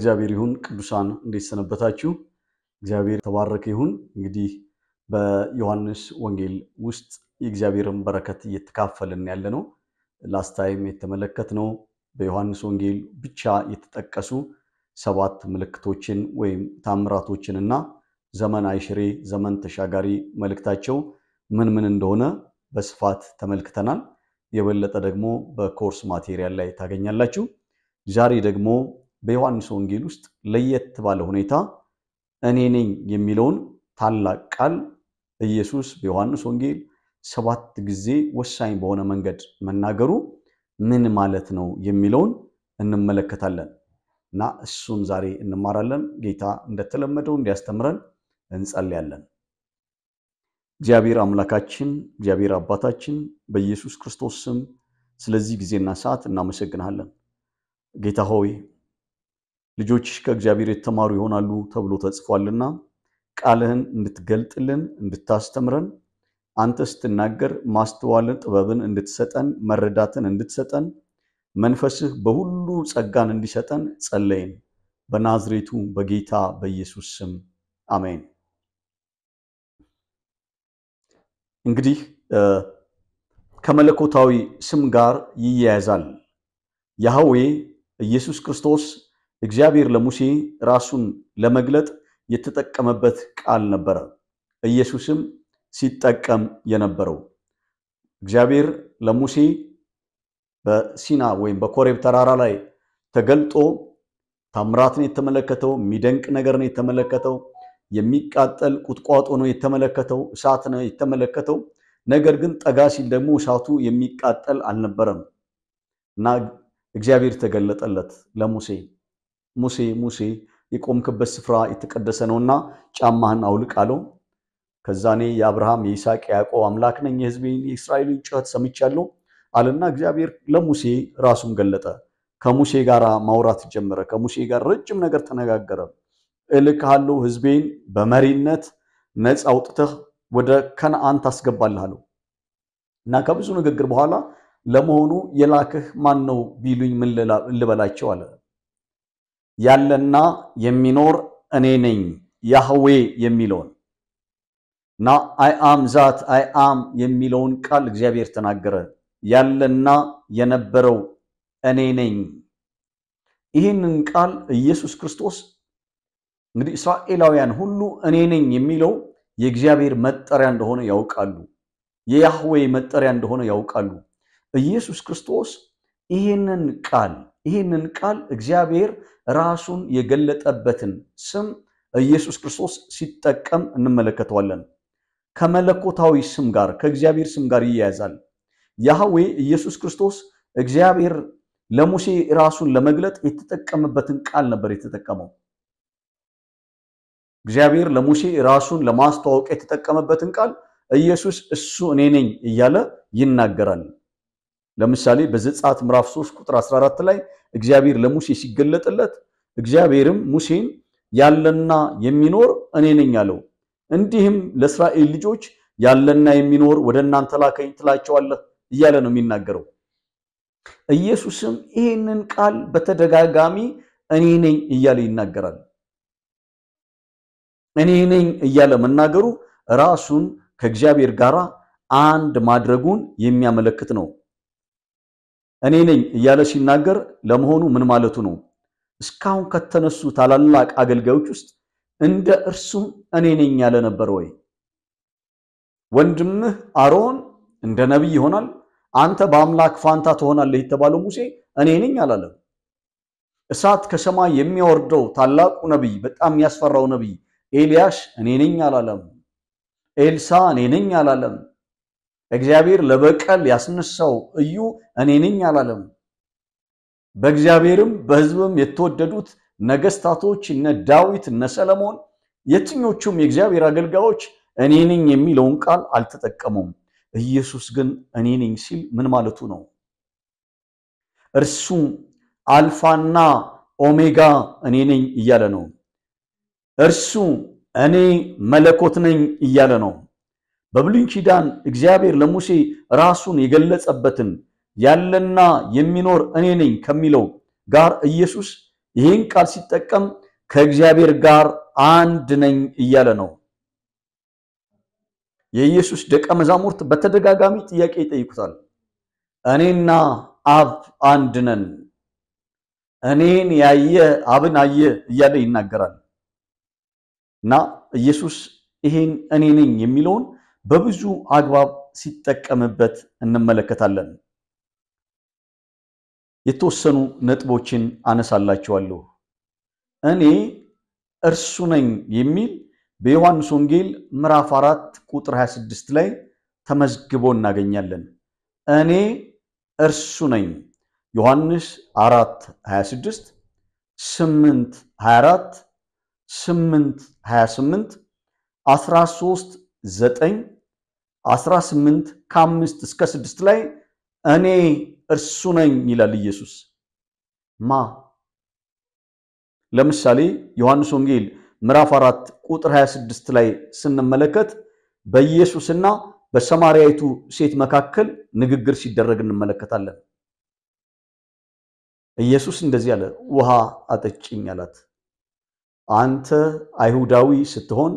ለእግዚአብሔር ይሁን ቅዱሳን እንዴት ሰነበታችሁ? እግዚአብሔር ተባረከ ይሁን። እንግዲህ በዮሐንስ ወንጌል ውስጥ የእግዚአብሔርን በረከት እየተካፈልን ያለነው ላስት ታይም የተመለከትነው በዮሐንስ ወንጌል ብቻ የተጠቀሱ 7 ምልክቶችን ወይም ታምራቶችንና ዘመን አይሽሬ ዘመን ተሻጋሪ መልእክታቸው ምን እንደሆነ በስፋት ተመልክተናል። የበለጠ ደግሞ በኮርስ ማቴሪያል ላይ ታገኛላችሁ። ዛሬ ደግሞ በዮሐንስ ወንጌል ውስጥ ለየት ባለ ሁኔታ እኔ ነኝ የሚለውን ታላቅ ቃል ኢየሱስ በዮሐንስ ወንጌል 7 ጊዜ ወሳኝ በሆነ መንገድ መናገሩ ምን ማለት ነው የሚለውን እንመለከታለን እና እሱን ዛሬ እንማራለን። ጌታ እንደተለመደው እንዲያስተምረን እንጸልያለን። እግዚአብሔር አምላካችን እግዚአብሔር አባታችን በኢየሱስ ክርስቶስ ስም ስለዚህ ጊዜና ሰዓት እናመሰግናለን። ጌታ ሆይ ልጆች ከእግዚአብሔር የተማሩ ይሆናሉ ተብሎ ተጽፏልና ቃልህን እንድትገልጥልን እንድታስተምረን አንተ ስትናገር ማስተዋልን ጥበብን እንድትሰጠን መረዳትን እንድትሰጠን መንፈስህ በሁሉ ጸጋን እንዲሰጠን ጸለይን በናዝሬቱ በጌታ በኢየሱስ ስም አሜን። እንግዲህ ከመለኮታዊ ስም ጋር ይያያዛል። ያህዌ ኢየሱስ ክርስቶስ እግዚአብሔር ለሙሴ ራሱን ለመግለጥ የተጠቀመበት ቃል ነበር። ኢየሱስም ሲጠቀም የነበረው እግዚአብሔር ለሙሴ በሲና ወይም በኮሬብ ተራራ ላይ ተገልጦ ታምራትን የተመለከተው የሚደንቅ ነገር ነው የተመለከተው። የሚቃጠል ቁጥቋጦ ነው የተመለከተው፣ እሳት ነው የተመለከተው። ነገር ግን ጠጋ ሲል ደግሞ እሳቱ የሚቃጠል አልነበረም እና እግዚአብሔር ተገለጠለት ለሙሴ። ሙሴ ሙሴ የቆምክበት ስፍራ የተቀደሰ ነውና ጫማህን አውልቅ አለው። ከዛኔ የአብርሃም የይስሐቅ ያዕቆብ አምላክ ነኝ የሕዝቤን የእስራኤልን ጩኸት ሰምቻለሁ አለና እግዚአብሔር ለሙሴ ራሱን ገለጠ። ከሙሴ ጋር ማውራት ጀመረ። ከሙሴ ጋር ረጅም ነገር ተነጋገረ። እልክሃለሁ ሕዝቤን በመሪነት ነፃ አውጥተህ ወደ ከነዓን ታስገባለህ አለው እና ከብዙ ንግግር በኋላ ለመሆኑ የላክህ ማን ነው ቢሉኝ ምን ልበላቸው አለ። ያለና የሚኖር እኔ ነኝ ያህዌ የሚለውን እና አይ አም ዛት አይ አም የሚለውን ቃል እግዚአብሔር ተናገረ። ያለና የነበረው እኔ ነኝ። ይህንን ቃል ኢየሱስ ክርስቶስ እንግዲህ እስራኤላውያን ሁሉ እኔ ነኝ የሚለው የእግዚአብሔር መጠሪያ እንደሆነ ያውቃሉ። የያህዌ መጠሪያ እንደሆነ ያውቃሉ። ኢየሱስ ክርስቶስ ይህንን ቃል እግዚአብሔር ራሱን የገለጠበትን ስም ኢየሱስ ክርስቶስ ሲጠቀም እንመለከተዋለን። ከመለኮታዊ ስም ጋር ከእግዚአብሔር ስም ጋር ይያያዛል። ያህዌ ኢየሱስ ክርስቶስ እግዚአብሔር ለሙሴ ራሱን ለመግለጥ የተጠቀመበትን ቃል ነበር የተጠቀመው። እግዚአብሔር ለሙሴ ራሱን ለማስተዋወቅ የተጠቀመበትን ቃል ኢየሱስ እሱ እኔ ነኝ እያለ ይናገራል። ለምሳሌ በዘጸአት ምዕራፍ 3 ቁጥር 14 ላይ እግዚአብሔር ለሙሴ ሲገለጥለት እግዚአብሔርም ሙሴን ያለና የሚኖር እኔ ነኝ አለው። እንዲህም ለእስራኤል ልጆች ያለና የሚኖር ወደ እናንተ ላከኝ ትላቸዋለህ እያለ ነው የሚናገረው። ኢየሱስም ይህንን ቃል በተደጋጋሚ እኔ ነኝ እያለ ይናገራል። እኔ ነኝ እያለ መናገሩ ራሱን ከእግዚአብሔር ጋር አንድ ማድረጉን የሚያመለክት ነው። እኔ ነኝ እያለ ሲናገር ለመሆኑ ምን ማለቱ ነው? እስካሁን ከተነሱ ታላላቅ አገልጋዮች ውስጥ እንደ እርሱም እኔ ነኝ ያለ ነበር ወይ? ወንድምህ አሮን እንደ ነብይ ይሆናል፣ አንተ በአምላክ ፋንታ ትሆናለህ የተባለው ሙሴ እኔ ነኝ አላለም። እሳት ከሰማይ የሚያወርደው ታላቁ ነብይ በጣም ያስፈራው ነብይ ኤልያስ እኔ ነኝ አላለም። ኤልሳ እኔ ነኝ አላለም። እግዚአብሔር ለበቀል ያስነሳው እዩ እኔ ነኝ አላለም። በእግዚአብሔርም በሕዝብም የተወደዱት ነገስታቶች እነ ዳዊት እነ ሰለሞን የትኞቹም የእግዚአብሔር አገልጋዮች እኔ ነኝ የሚለውን ቃል አልተጠቀሙም። ኢየሱስ ግን እኔ ነኝ ሲል ምን ማለቱ ነው? እርሱ አልፋና ኦሜጋ እኔ ነኝ እያለ ነው። እርሱ እኔ መለኮት ነኝ እያለ ነው። በብሉይ ኪዳን እግዚአብሔር ለሙሴ ራሱን የገለጸበትን ያለና የሚኖር እኔ ነኝ ከሚለው ጋር ኢየሱስ ይህን ቃል ሲጠቀም ከእግዚአብሔር ጋር አንድ ነኝ እያለ ነው። የኢየሱስ ደቀ መዛሙርት በተደጋጋሚ ጥያቄ ይጠይቁታል። እኔና አብ አንድ ነን፣ እኔን ያየ አብን አየ እያለ ይናገራል። እና ኢየሱስ ይሄን እኔ ነኝ የሚለውን በብዙ አግባብ ሲጠቀምበት እንመለከታለን። የተወሰኑ ነጥቦችን አነሳላችኋለሁ። እኔ እርሱ ነኝ የሚል በዮሐንስ ወንጌል ምዕራፍ 4 ቁጥር 26 ላይ ተመዝግቦ እናገኛለን። እኔ እርሱ ነኝ። ዮሐንስ 4:26 8:24 8:28 13:9 18 ከ5 እስከ 6 ላይ እኔ እርሱ ነኝ ይላል ኢየሱስ። ለምሳሌ ዮሐንስ ወንጌል ምዕራፍ 4 ቁጥር 26 ላይ ስንመለከት በኢየሱስና በሰማርያይቱ ሴት መካከል ንግግር ሲደረግ እንመለከታለን። ኢየሱስ እንደዚህ አለ፣ ውሃ አጠጪኝ አላት። አንተ አይሁዳዊ ስትሆን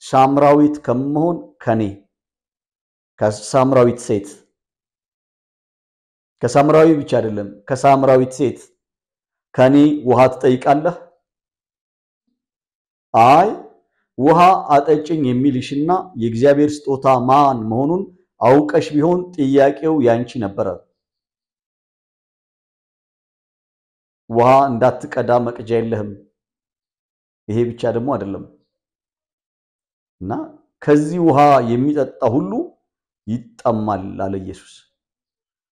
ሳምራዊት ከመሆን ከኔ ከሳምራዊት ሴት ከሳምራዊ ብቻ አይደለም ከሳምራዊት ሴት ከኔ ውሃ ትጠይቃለህ? አይ ውሃ አጠጭኝ የሚልሽና የእግዚአብሔር ስጦታ ማን መሆኑን አውቀሽ ቢሆን ጥያቄው ያንቺ ነበረ። ውሃ እንዳትቀዳ መቅጃ የለህም። ይሄ ብቻ ደግሞ አይደለም እና ከዚህ ውሃ የሚጠጣ ሁሉ ይጠማል አለ ኢየሱስ።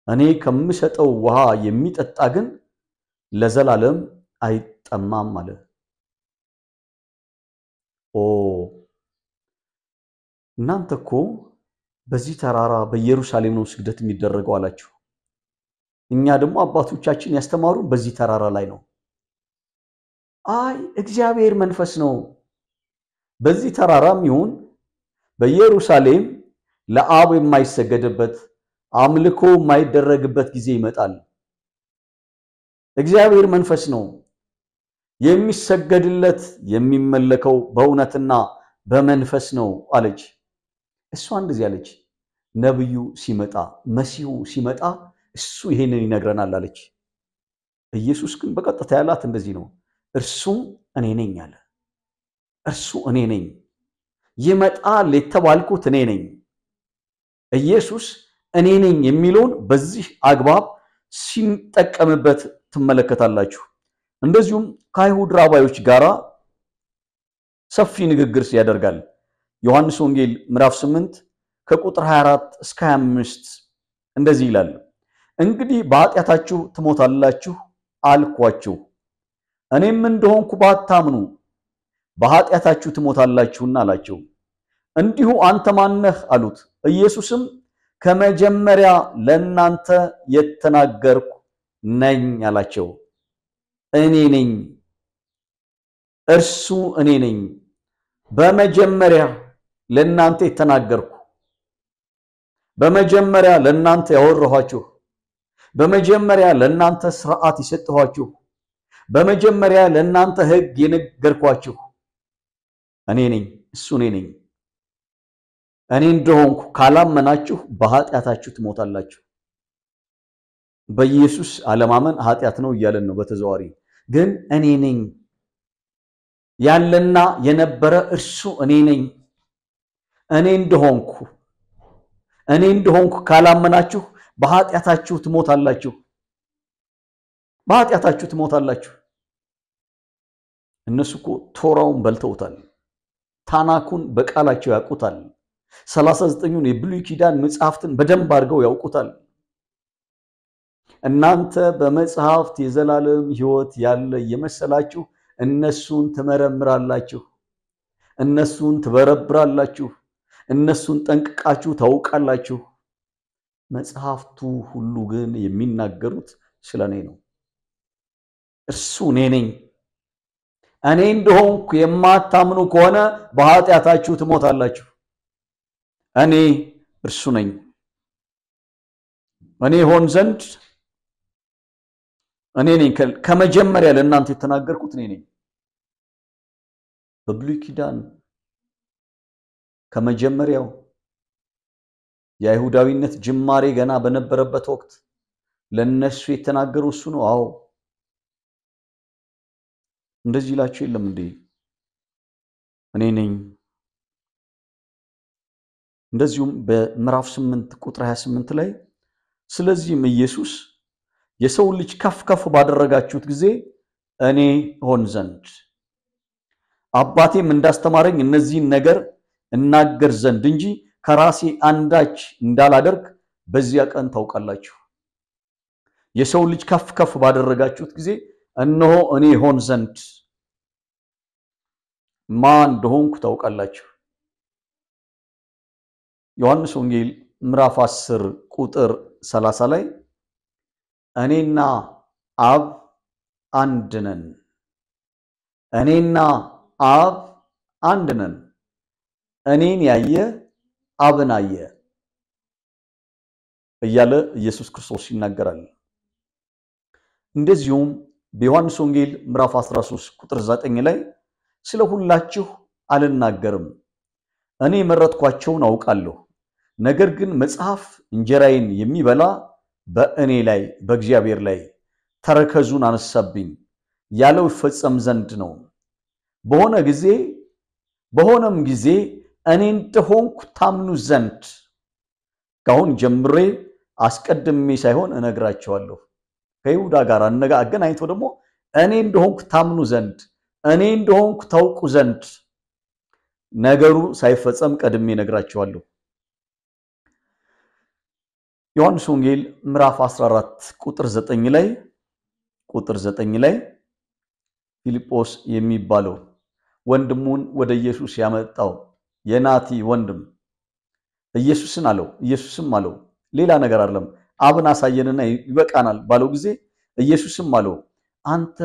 እኔ ከምሰጠው ውሃ የሚጠጣ ግን ለዘላለም አይጠማም አለ። እናንተ እኮ በዚህ ተራራ በኢየሩሳሌም ነው ስግደት የሚደረገው አላችሁ። እኛ ደግሞ አባቶቻችን ያስተማሩን በዚህ ተራራ ላይ ነው። አይ እግዚአብሔር መንፈስ ነው። በዚህ ተራራም ይሁን በኢየሩሳሌም ለአብ የማይሰገድበት አምልኮ የማይደረግበት ጊዜ ይመጣል። እግዚአብሔር መንፈስ ነው። የሚሰገድለት የሚመለከው በእውነትና በመንፈስ ነው አለች። እሷ እንደዚህ አለች፣ ነብዩ ሲመጣ መሲሁ ሲመጣ እሱ ይሄንን ይነግረናል አለች። ኢየሱስ ግን በቀጥታ ያላት እንደዚህ ነው፣ እርሱ እኔ ነኝ አለ። እርሱ እኔ ነኝ፣ ይመጣል የተባልኩት እኔ ነኝ። ኢየሱስ እኔ ነኝ የሚለውን በዚህ አግባብ ሲጠቀምበት ትመለከታላችሁ። እንደዚሁም ከአይሁድ ራባዮች ጋራ ሰፊ ንግግር ያደርጋል። ዮሐንስ ወንጌል ምዕራፍ 8 ከቁጥር 24 እስከ 25 እንደዚህ ይላል፣ እንግዲህ በኃጢአታችሁ ትሞታላችሁ አልኳችሁ። እኔም እንደሆንኩ ባታምኑ በኃጢአታችሁ ትሞታላችሁና አላቸው። እንዲሁ አንተ ማነህ አሉት። ኢየሱስም ከመጀመሪያ ለእናንተ የተናገርኩ ነኝ አላቸው። እኔ ነኝ፣ እርሱ እኔ ነኝ። በመጀመሪያ ለእናንተ የተናገርኩ፣ በመጀመሪያ ለእናንተ ያወራኋችሁ፣ በመጀመሪያ ለእናንተ ሥርዓት የሰጠኋችሁ፣ በመጀመሪያ ለእናንተ ሕግ የነገርኳችሁ እኔ ነኝ፣ እሱ እኔ ነኝ። እኔ እንደሆንኩ ካላመናችሁ በኃጢአታችሁ ትሞታላችሁ። በኢየሱስ አለማመን ኃጢአት ነው እያለን ነው በተዘዋዋሪ። ግን እኔ ነኝ ያለና የነበረ እርሱ እኔ ነኝ። እኔ እንደሆንኩ ካላመናችሁ በኃጢአታችሁ ትሞታላችሁ። በኃጢአታችሁ ትሞታላችሁ። እነሱ እኮ ቶራውን በልተውታል። ታናኩን በቃላቸው ያውቁታል። 39ኙን የብሉይ ኪዳን መጽሐፍትን በደንብ አድርገው ያውቁታል። እናንተ በመጽሐፍት የዘላለም ሕይወት ያለ የመሰላችሁ እነሱን ትመረምራላችሁ፣ እነሱን ትበረብራላችሁ፣ እነሱን ጠንቅቃችሁ ታውቃላችሁ። መጽሐፍቱ ሁሉ ግን የሚናገሩት ስለኔ ነው። እርሱ እኔ ነኝ። እኔ እንደሆንኩ የማታምኑ ከሆነ በኃጢአታችሁ ትሞታላችሁ። እኔ እርሱ ነኝ። እኔ ሆን ዘንድ እኔ ነኝ ከመጀመሪያ ለእናንተ የተናገርኩት እኔ ነኝ። በብሉይ ኪዳን ከመጀመሪያው የአይሁዳዊነት ጅማሬ ገና በነበረበት ወቅት ለነሱ የተናገረው እሱ ነው። አዎ እንደዚህ ይላችሁ የለም እንዴ? እኔ ነኝ። እንደዚሁም በምዕራፍ 8 ቁጥር 28 ላይ ስለዚህም ኢየሱስ የሰው ልጅ ከፍ ከፍ ባደረጋችሁት ጊዜ እኔ ሆን ዘንድ አባቴም እንዳስተማረኝ እነዚህን ነገር እናገር ዘንድ እንጂ ከራሴ አንዳች እንዳላደርግ በዚያ ቀን ታውቃላችሁ። የሰው ልጅ ከፍ ከፍ ባደረጋችሁት ጊዜ እነሆ እኔ ሆን ዘንድ ማን እንደሆንኩ ታውቃላችሁ። ዮሐንስ ወንጌል ምዕራፍ 10 ቁጥር 30 ላይ እኔና አብ አንድ ነን፣ እኔና አብ አንድ ነን፣ እኔን ያየ አብን አየ እያለ ኢየሱስ ክርስቶስ ይናገራል። እንደዚሁም በዮሐንስ ወንጌል ምዕራፍ 13 ቁጥር 9 ላይ ስለ ሁላችሁ አልናገርም፣ እኔ መረጥኳቸውን አውቃለሁ፣ ነገር ግን መጽሐፍ እንጀራዬን የሚበላ በእኔ ላይ በእግዚአብሔር ላይ ተረከዙን አነሳብኝ ያለው ይፈጸም ዘንድ ነው። በሆነም ጊዜ እኔ እንደሆንኩ ታምኑ ዘንድ ካሁን ጀምሬ አስቀድሜ ሳይሆን እነግራቸዋለሁ። ከይሁዳ ጋር አገናኝቶ ደግሞ እኔ እንደሆንኩ ታምኑ ዘንድ እኔ እንደሆንኩ ታውቁ ዘንድ ነገሩ ሳይፈጸም ቀድሜ እነግራቸዋለሁ። ዮሐንስ ወንጌል ምዕራፍ 14 ቁጥር 9 ላይ ፊልጶስ የሚባለው ወንድሙን ወደ ኢየሱስ ያመጣው የናቲ ወንድም ኢየሱስም አለው ሌላ ነገር አይደለም፣ አብን አሳየንና ይበቃናል ባለው ጊዜ ኢየሱስም አለው አንተ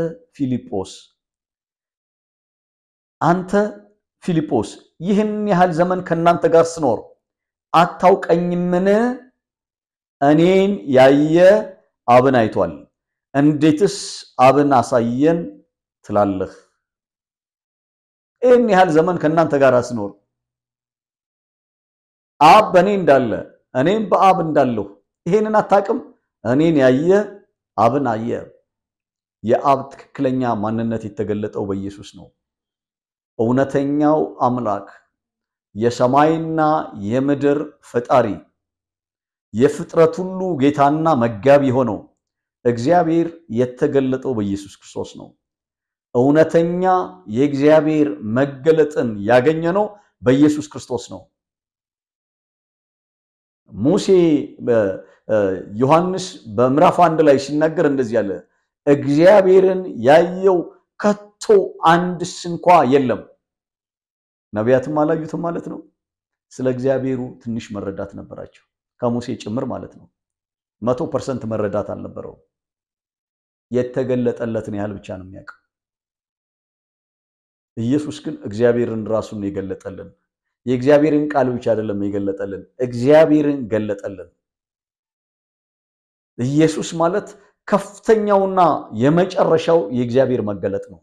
ፊልጶስ ይህን ያህል ዘመን ከናንተ ጋር ስኖር አታውቀኝምን? እኔን ያየ አብን አይቷል፣ እንዴትስ አብን አሳየን ትላለህ? ይህን ያህል ዘመን ከናንተ ጋር ስኖር አብ በእኔ እንዳለ እኔም በአብ እንዳለሁ ይሄንን አታውቅም? እኔን ያየ አብን አየ። የአብ ትክክለኛ ማንነት የተገለጠው በኢየሱስ ነው። እውነተኛው አምላክ የሰማይና የምድር ፈጣሪ የፍጥረት ሁሉ ጌታና መጋቢ ሆነው እግዚአብሔር የተገለጠው በኢየሱስ ክርስቶስ ነው። እውነተኛ የእግዚአብሔር መገለጥን ያገኘነው በኢየሱስ ክርስቶስ ነው። ሙሴ ዮሐንስ በምዕራፍ 1 ላይ ሲናገር እንደዚህ ያለ እግዚአብሔርን ያየው ከቶ አንድስ እንኳ የለም። ነቢያትም አላዩትም ማለት ነው። ስለ እግዚአብሔሩ ትንሽ መረዳት ነበራቸው፣ ከሙሴ ጭምር ማለት ነው። 100% መረዳት አልነበረው። የተገለጠለትን ያህል ብቻ ነው የሚያውቀው። ኢየሱስ ግን እግዚአብሔርን ራሱን የገለጠልን፣ የእግዚአብሔርን ቃል ብቻ አይደለም የገለጠልን፣ እግዚአብሔርን ገለጠልን። ኢየሱስ ማለት ከፍተኛውና የመጨረሻው የእግዚአብሔር መገለጥ ነው።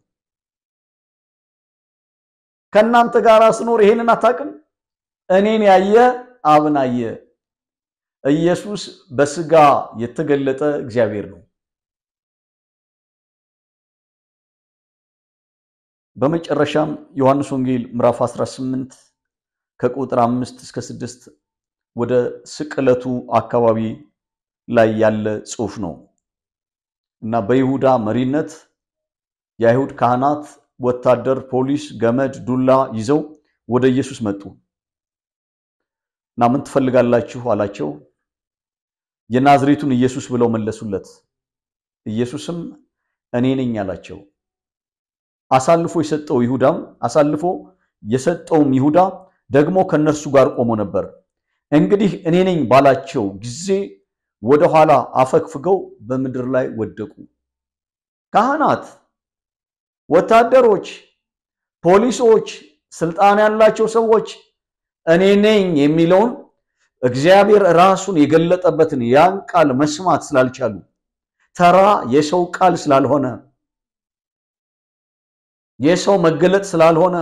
ከናንተ ጋር ስኖር ይሄንን አታውቅም? እኔን ያየ አብን አየ። ኢየሱስ በስጋ የተገለጠ እግዚአብሔር ነው። በመጨረሻም ዮሐንስ ወንጌል ምዕራፍ 18 ከቁጥር 5 እስከ 6 ወደ ስቅለቱ አካባቢ ላይ ያለ ጽሑፍ ነው እና በይሁዳ መሪነት የአይሁድ ካህናት፣ ወታደር፣ ፖሊስ ገመድ፣ ዱላ ይዘው ወደ ኢየሱስ መጡ እና ምን ትፈልጋላችሁ አላቸው። የናዝሬቱን ኢየሱስ ብለው መለሱለት። ኢየሱስም እኔ ነኝ አላቸው። አሳልፎ የሰጠውም ይሁዳ ደግሞ ከነርሱ ጋር ቆሞ ነበር። እንግዲህ እኔ ነኝ ባላቸው ጊዜ ወደ ኋላ አፈግፍገው በምድር ላይ ወደቁ። ካህናት፣ ወታደሮች፣ ፖሊሶች፣ ስልጣን ያላቸው ሰዎች እኔ ነኝ የሚለውን እግዚአብሔር ራሱን የገለጠበትን ያን ቃል መስማት ስላልቻሉ ተራ የሰው ቃል ስላልሆነ የሰው መገለጥ ስላልሆነ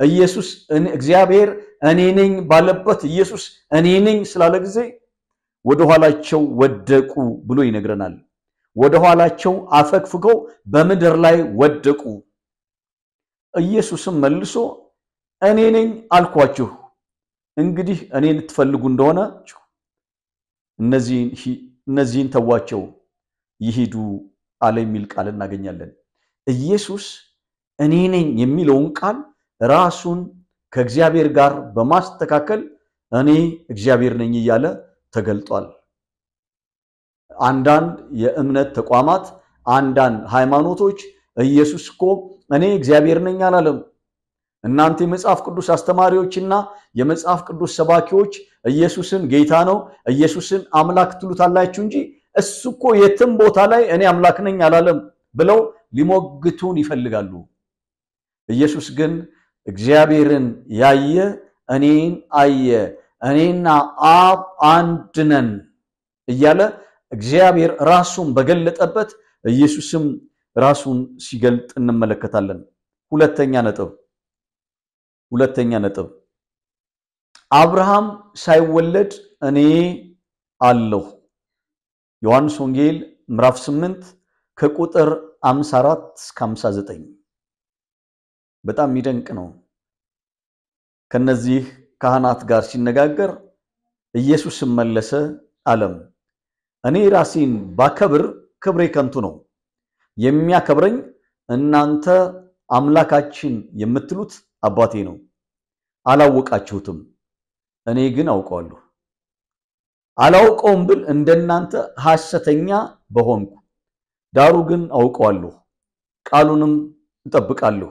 ኢየሱስ እግዚአብሔር እኔ ነኝ ባለበት ኢየሱስ እኔ ነኝ ስላለ ጊዜ ወደ ኋላቸው ወደቁ ብሎ ይነግረናል። ወደ ኋላቸው አፈግፍገው በምድር ላይ ወደቁ። ኢየሱስም መልሶ እኔ ነኝ አልኳችሁ፣ እንግዲህ እኔን ልትፈልጉ እንደሆነ እነዚህን ተዋቸው ይሂዱ አለ የሚል ቃል እናገኛለን። ኢየሱስ እኔ ነኝ የሚለውን ቃል ራሱን ከእግዚአብሔር ጋር በማስተካከል እኔ እግዚአብሔር ነኝ እያለ ተገልጧል። አንዳንድ የእምነት ተቋማት፣ አንዳንድ ሃይማኖቶች ኢየሱስ እኮ እኔ እግዚአብሔር ነኝ አላለም። እናንተ የመጽሐፍ ቅዱስ አስተማሪዎችና የመጽሐፍ ቅዱስ ሰባኪዎች ኢየሱስን ጌታ ነው፣ ኢየሱስን አምላክ ትሉታላችሁ እንጂ እሱ እኮ የትም ቦታ ላይ እኔ አምላክ ነኝ አላለም ብለው ሊሞግቱን ይፈልጋሉ። ኢየሱስ ግን እግዚአብሔርን ያየ እኔን አየ፣ እኔና አብ አንድ ነን እያለ እግዚአብሔር ራሱን በገለጠበት ኢየሱስም ራሱን ሲገልጥ እንመለከታለን። ሁለተኛ ነጥብ አብርሃም ሳይወለድ እኔ አለሁ። ዮሐንስ ወንጌል ምዕራፍ 8 ከቁጥር 54 እስከ 59 በጣም የሚደንቅ ነው። ከነዚህ ካህናት ጋር ሲነጋገር ኢየሱስ መለሰ አለም፣ እኔ ራሴን ባከብር ክብሬ ከንቱ ነው። የሚያከብረኝ እናንተ አምላካችን የምትሉት አባቴ ነው። አላወቃችሁትም፣ እኔ ግን አውቀዋለሁ። አላውቀውም ብል እንደናንተ ሐሰተኛ በሆንኩ፣ ዳሩ ግን አውቀዋለሁ፣ ቃሉንም እጠብቃለሁ።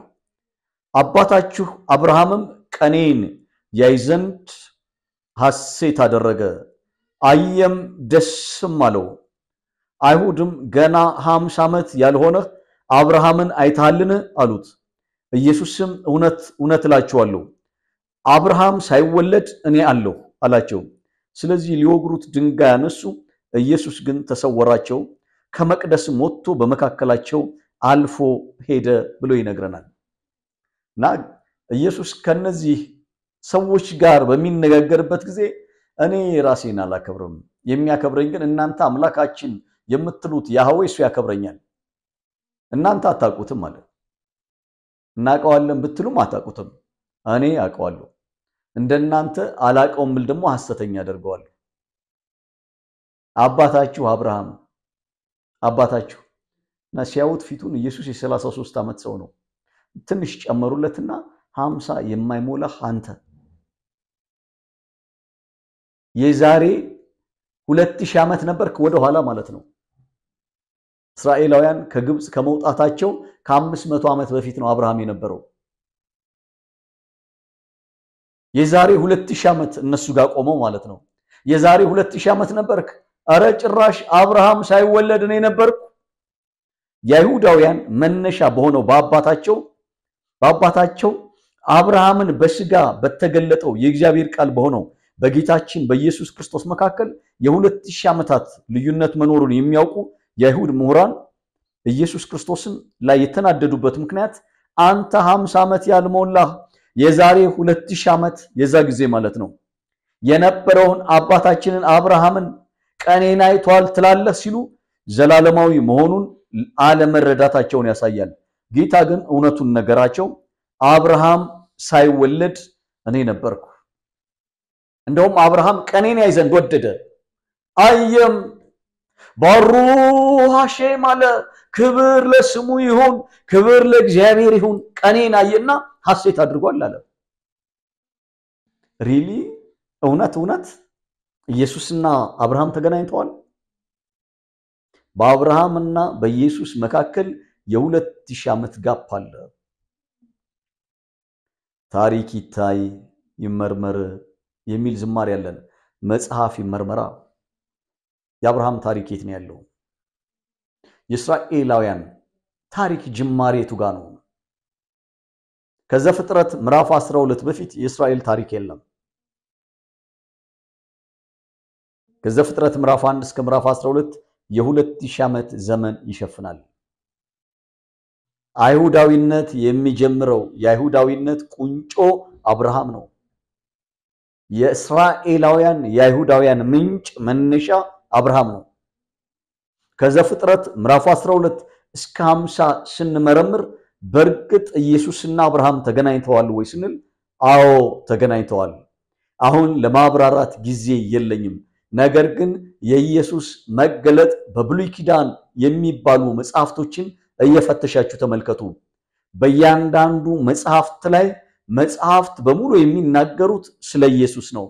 አባታችሁ አብርሃምም ቀኔን ያይ ዘንድ ሐሴት አደረገ፣ አየም ደስም አለው። አይሁድም ገና 50 ዓመት ያልሆነህ አብርሃምን አይተሃልን አሉት። ኢየሱስም እውነት እላችኋለሁ አብርሃም ሳይወለድ እኔ አለሁ አላቸው። ስለዚህ ሊወግሩት ድንጋይ አነሱ። ኢየሱስ ግን ተሰወራቸው፣ ከመቅደስም ወጥቶ በመካከላቸው አልፎ ሄደ ብሎ ይነግረናል። እና ኢየሱስ ከነዚህ ሰዎች ጋር በሚነጋገርበት ጊዜ እኔ ራሴን አላከብርም፣ የሚያከብረኝ ግን እናንተ አምላካችን የምትሉት ያህዌ እሱ ያከብረኛል። እናንተ አታውቁትም ማለት እናውቀዋለን ብትሉም አታውቁትም፣ እኔ አውቀዋለሁ። እንደናንተ አላውቀውም ብል ደግሞ ሐሰተኛ አደርገዋለሁ። አባታችሁ አብርሃም አባታችሁ እና ሲያዩት ፊቱን ኢየሱስ የ33 ዓመት ሰው ነው። ትንሽ ጨመሩለትና 50 የማይሞላህ አንተ የዛሬ 2000 ዓመት ነበርክ ወደ ኋላ ማለት ነው። እስራኤላውያን ከግብጽ ከመውጣታቸው ከ500 ዓመት በፊት ነው አብርሃም የነበረው። የዛሬ 2000 ዓመት እነሱ ጋር ቆመው ማለት ነው። የዛሬ 2000 ዓመት ነበርክ? አረ ጭራሽ አብርሃም ሳይወለድ ነው የነበርኩ። የአይሁዳውያን መነሻ በሆነው በአባታቸው አብርሃምን በስጋ በተገለጠው የእግዚአብሔር ቃል በሆነው በጌታችን በኢየሱስ ክርስቶስ መካከል የ2000 ዓመታት ልዩነት መኖሩን የሚያውቁ የአይሁድ ምሁራን ኢየሱስ ክርስቶስን ላይ የተናደዱበት ምክንያት አንተ 50 ዓመት ያልሞላህ የዛሬ 2000 ዓመት የዛ ጊዜ ማለት ነው የነበረውን አባታችንን አብርሃምን ቀኔን አይቷል ትላለህ ሲሉ ዘላለማዊ መሆኑን አለመረዳታቸውን ያሳያል። ጌታ ግን እውነቱን ነገራቸው። አብርሃም ሳይወለድ እኔ ነበርኩ። እንደውም አብርሃም ቀኔን ያይ ዘንድ ወደደ፣ አየም፣ ባሩክ ሐሼም አለ። ክብር ለስሙ ይሁን፣ ክብር ለእግዚአብሔር ይሁን። ቀኔን አየና ሐሴት አድርጓል አለ። ሪሊ እውነት ኢየሱስና አብርሃም ተገናኝተዋል። በአብርሃምና በኢየሱስ መካከል የ2000 ዓመት ጋፕ አለ። ታሪክ ይታይ ይመርመር የሚል ዝማሬ ያለን መጽሐፍ ይመርመራ። የአብርሃም ታሪክ የት ነው ያለው? የእስራኤላውያን ታሪክ ጅማሬ የቱ ጋር ነው? ከዘፍጥረት ምዕራፍ 12 በፊት የእስራኤል ታሪክ የለም። ከዘፍጥረት ምዕራፍ 1 እስከ ምዕራፍ 12 የ2000 ዓመት ዘመን ይሸፍናል። አይሁዳዊነት የሚጀምረው የአይሁዳዊነት ቁንጮ አብርሃም ነው። የእስራኤላውያን የአይሁዳውያን ምንጭ መነሻ አብርሃም ነው። ከዘፍጥረት ምዕራፍ 12 እስከ 50 ስንመረምር በእርግጥ ኢየሱስና አብርሃም ተገናኝተዋል ወይ ስንል አዎ ተገናኝተዋል። አሁን ለማብራራት ጊዜ የለኝም። ነገር ግን የኢየሱስ መገለጥ በብሉይ ኪዳን የሚባሉ መጽሐፍቶችን እየፈተሻችሁ ተመልከቱ። በእያንዳንዱ መጽሐፍት ላይ መጽሐፍት በሙሉ የሚናገሩት ስለ ኢየሱስ ነው።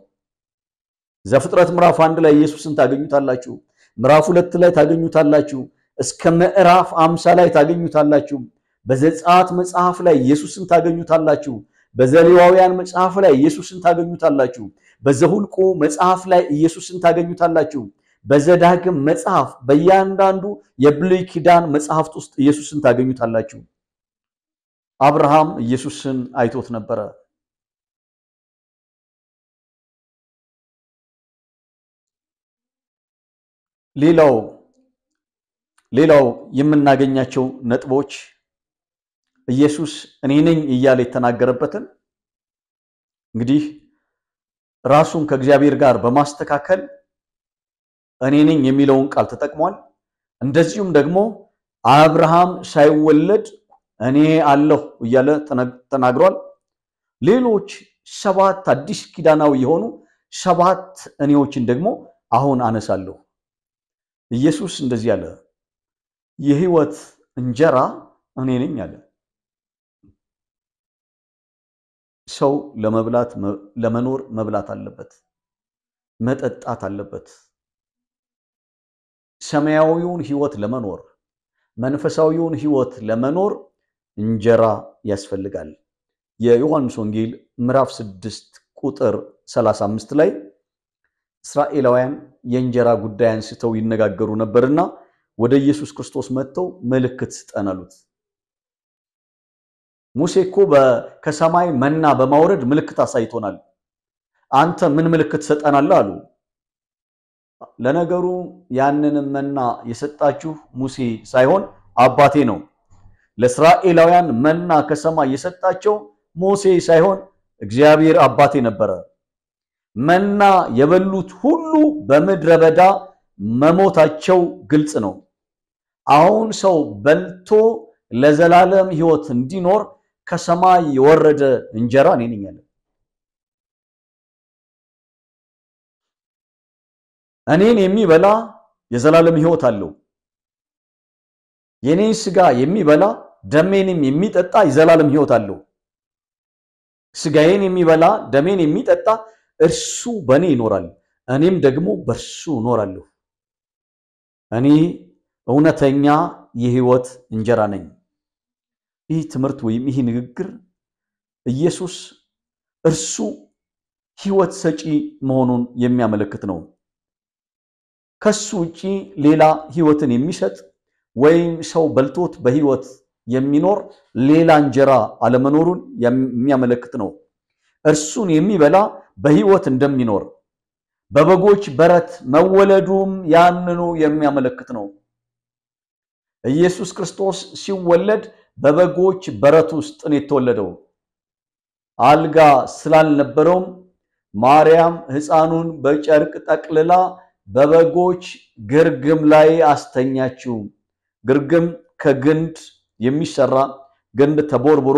ዘፍጥረት ምዕራፍ 1 ላይ ኢየሱስን ታገኙታላችሁ። ምዕራፍ 2 ላይ ታገኙታላችሁ። እስከ ምዕራፍ 50 ላይ ታገኙታላችሁ። በዘጸአት መጽሐፍ ላይ ኢየሱስን ታገኙታላችሁ። በዘሌዋውያን መጽሐፍ ላይ ኢየሱስን ታገኙታላችሁ። በዘሁልቁ መጽሐፍ ላይ ኢየሱስን ታገኙታላችሁ። በዘዳግም መጽሐፍ በእያንዳንዱ የብሉይ ኪዳን መጽሐፍት ውስጥ ኢየሱስን ታገኙታላችሁ። አብርሃም ኢየሱስን አይቶት ነበረ። ሌላው የምናገኛቸው ነጥቦች ኢየሱስ እኔ ነኝ እያለ የተናገረበትን እንግዲህ ራሱን ከእግዚአብሔር ጋር በማስተካከል እኔ ነኝ የሚለውን ቃል ተጠቅሟል። እንደዚሁም ደግሞ አብርሃም ሳይወለድ እኔ አለሁ እያለ ተናግሯል። ሌሎች 7 አዲስ ኪዳናዊ የሆኑ 7 እኔዎችን ደግሞ አሁን አነሳለሁ። ኢየሱስ እንደዚህ አለ፣ የሕይወት እንጀራ እኔ ነኝ አለ። ሰው ለመኖር መብላት አለበት፣ መጠጣት አለበት። ሰማያዊውን ሕይወት ለመኖር መንፈሳዊውን ሕይወት ለመኖር እንጀራ ያስፈልጋል። የዮሐንስ ወንጌል ምዕራፍ 6 ቁጥር 35 ላይ እስራኤላውያን የእንጀራ ጉዳይ አንስተው ይነጋገሩ ነበርና ወደ ኢየሱስ ክርስቶስ መጥተው ምልክት ስጠን አሉት። ሙሴ እኮ ከሰማይ መና በማውረድ ምልክት አሳይቶናል፣ አንተ ምን ምልክት ሰጠናለህ አሉ። ለነገሩ ያንን መና የሰጣችሁ ሙሴ ሳይሆን አባቴ ነው። ለእስራኤላውያን መና ከሰማይ የሰጣቸው ሙሴ ሳይሆን እግዚአብሔር አባቴ ነበረ። መና የበሉት ሁሉ በምድረ በዳ መሞታቸው ግልጽ ነው። አሁን ሰው በልቶ ለዘላለም ሕይወት እንዲኖር ከሰማይ የወረደ እንጀራ እኔ ነኝ አለ። እኔን የሚበላ የዘላለም ሕይወት አለው። የኔን ሥጋ የሚበላ ደሜንም የሚጠጣ የዘላለም ሕይወት አለው። ሥጋዬን የሚበላ ደሜን የሚጠጣ እርሱ በእኔ ይኖራል፣ እኔም ደግሞ በእርሱ እኖራለሁ። እኔ እውነተኛ የሕይወት እንጀራ ነኝ። ይህ ትምህርት ወይም ይህ ንግግር ኢየሱስ እርሱ ሕይወት ሰጪ መሆኑን የሚያመለክት ነው። ከሱ ውጪ ሌላ ሕይወትን የሚሰጥ ወይም ሰው በልቶት በሕይወት የሚኖር ሌላ እንጀራ አለመኖሩን የሚያመለክት ነው። እርሱን የሚበላ በሕይወት እንደሚኖር በበጎች በረት መወለዱም ያንኑ የሚያመለክት ነው። ኢየሱስ ክርስቶስ ሲወለድ በበጎች በረት ውስጥ ነው የተወለደው። አልጋ ስላልነበረውም ማርያም ሕፃኑን በጨርቅ ጠቅልላ በበጎች ግርግም ላይ አስተኛችው። ግርግም ከግንድ የሚሰራ ግንድ ተቦርብሮ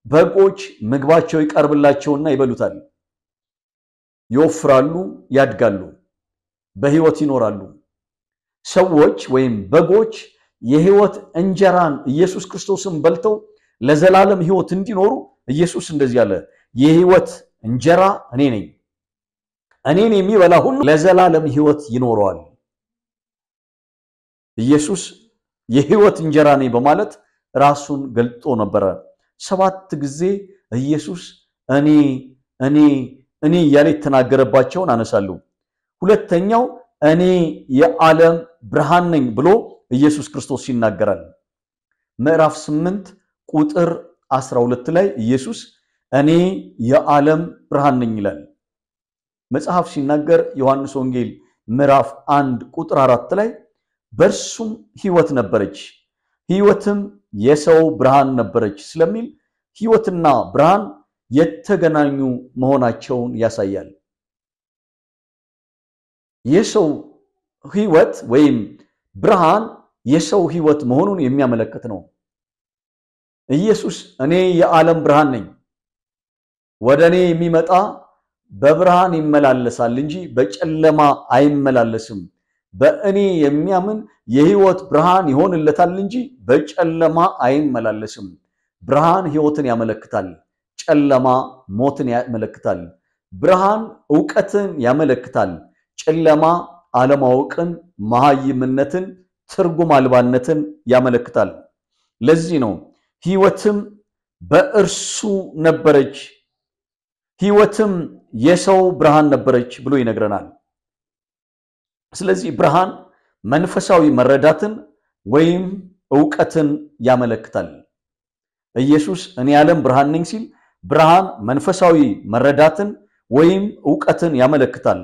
በጎች ምግባቸው ይቀርብላቸውና ይበሉታል። ይወፍራሉ፣ ያድጋሉ፣ በሕይወት ይኖራሉ። ሰዎች ወይም በጎች የሕይወት እንጀራን ኢየሱስ ክርስቶስን በልተው ለዘላለም ሕይወት እንዲኖሩ ኢየሱስ እንደዚህ አለ፣ የሕይወት እንጀራ እኔ ነኝ፣ እኔን የሚበላ ሁሉ ለዘላለም ሕይወት ይኖረዋል። ኢየሱስ የሕይወት እንጀራ ነኝ በማለት ራሱን ገልጦ ነበረ። 7 ጊዜ ኢየሱስ እኔ እያለ የተናገረባቸውን አነሳለሁ። ሁለተኛው እኔ የዓለም ብርሃን ነኝ ብሎ ኢየሱስ ክርስቶስ ይናገራል። ምዕራፍ 8 ቁጥር 12 ላይ ኢየሱስ እኔ የዓለም ብርሃን ነኝ ይላል። መጽሐፍ ሲናገር ዮሐንስ ወንጌል ምዕራፍ 1 ቁጥር 4 ላይ በእርሱም ሕይወት ነበረች፣ ሕይወትም የሰው ብርሃን ነበረች ስለሚል ሕይወትና ብርሃን የተገናኙ መሆናቸውን ያሳያል። የሰው ሕይወት ወይም ብርሃን የሰው ሕይወት መሆኑን የሚያመለክት ነው። ኢየሱስ እኔ የዓለም ብርሃን ነኝ፣ ወደ እኔ የሚመጣ በብርሃን ይመላለሳል እንጂ በጨለማ አይመላለስም፣ በእኔ የሚያምን የሕይወት ብርሃን ይሆንለታል እንጂ በጨለማ አይመላለስም። ብርሃን ሕይወትን ያመለክታል፣ ጨለማ ሞትን ያመለክታል። ብርሃን ዕውቀትን ያመለክታል፣ ጨለማ አለማወቅን፣ መሃይምነትን፣ ትርጉም አልባነትን ያመለክታል። ለዚህ ነው ሕይወትም በእርሱ ነበረች፣ ሕይወትም የሰው ብርሃን ነበረች ብሎ ይነግረናል። ስለዚህ ብርሃን መንፈሳዊ መረዳትን ወይም ዕውቀትን ያመለክታል። ኢየሱስ እኔ የዓለም ብርሃን ነኝ ሲል ብርሃን መንፈሳዊ መረዳትን ወይም ዕውቀትን ያመለክታል።